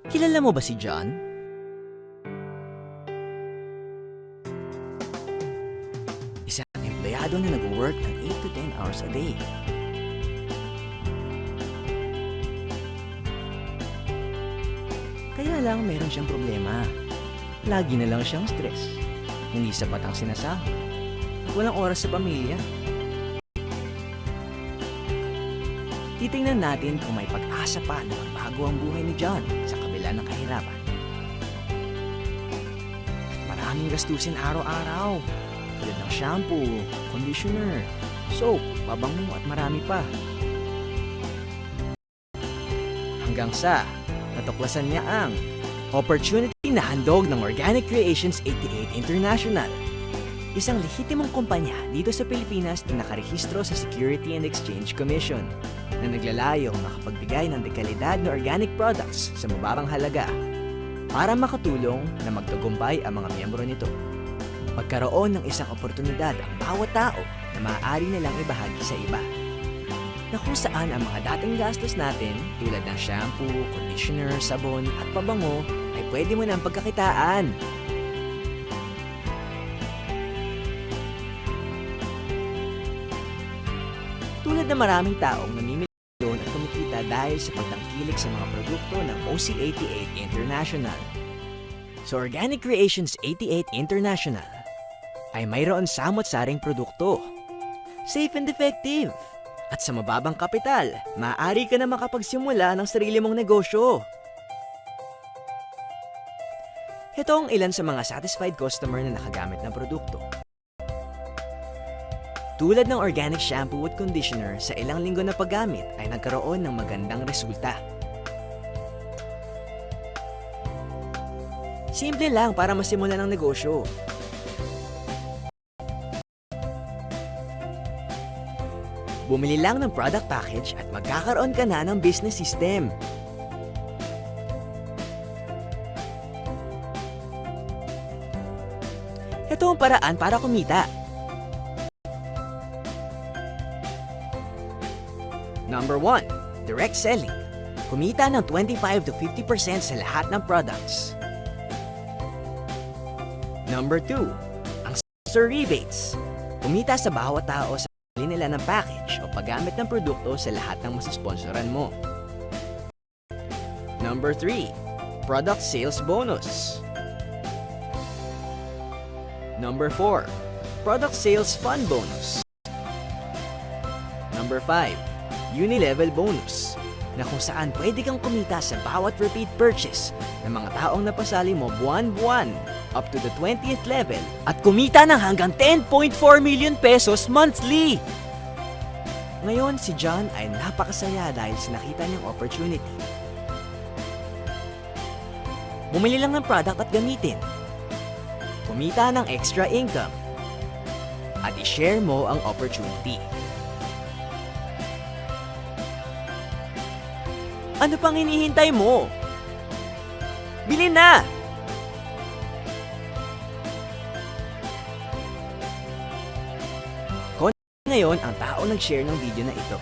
Kilala mo ba si John? Isang empleyado na nag-work ng 8 to 10 hours a day. Kaya lang meron siyang problema. Lagi na lang siyang stress. Hindi sapat ang sinasahod. Walang oras sa pamilya. Titingnan natin kung may pag-asa pa na magbago ang buhay ni John sa kabila ng kahirapan. Maraming gastusin araw-araw, tulad ng shampoo, conditioner, soap, pabango at marami pa. Hanggang sa natuklasan niya ang opportunity na handog ng Organic Creations 88 International. Isang lehitimong kumpanya dito sa Pilipinas na nakarehistro sa Security and Exchange Commission na naglalayong makapagbigay ng dekalidad na organic products sa mababang halaga para makatulong na magtagumpay ang mga miyembro nito. Magkaroon ng isang oportunidad ang bawat tao na maaari nilang ibahagi sa iba, na kung saan ang mga dating gastos natin tulad ng shampoo, conditioner, sabon at pabango ay pwede mo nang pagkakitaan. Tulad ng maraming taong namimili doon at kumikita dahil sa pagtangkilik sa mga produkto ng OC88 International. So Organic Creations 88 International ay mayroon samot-saring produkto, safe and effective, at sa mababang kapital, maaari ka na makapagsimula ng sarili mong negosyo. Ito ang ilan sa mga satisfied customer na nakagamit ng produkto. Tulad ng organic shampoo at conditioner, sa ilang linggo na paggamit ay nagkaroon ng magandang resulta. Simple lang para masimulan ang negosyo. Bumili lang ng product package at magkakaroon ka na ng business system. Ito ang paraan para kumita. Number 1, direct selling. Kumita ng 25 to 50% sa lahat ng products. Number 2, ang sponsor rebates. Kumita sa bawat tao sa pili nila ng package o paggamit ng produkto sa lahat ng masasponsoran mo. Number 3, product sales bonus. Number 4, product sales fund bonus. Number 5, uni-level bonus, na kung saan pwede kang kumita sa bawat repeat purchase ng mga taong napasali mo buwan-buwan up to the 20th level at kumita ng hanggang 10.4 million pesos monthly. Ngayon, si John ay napakasaya dahil sa nakita niyang opportunity. Bumili lang ng product at gamitin. Kumita ng extra income. At i-share mo ang opportunity. Ano pang hinihintay mo? Bili na! Konti ngayon ang tao nag-share ng video na ito.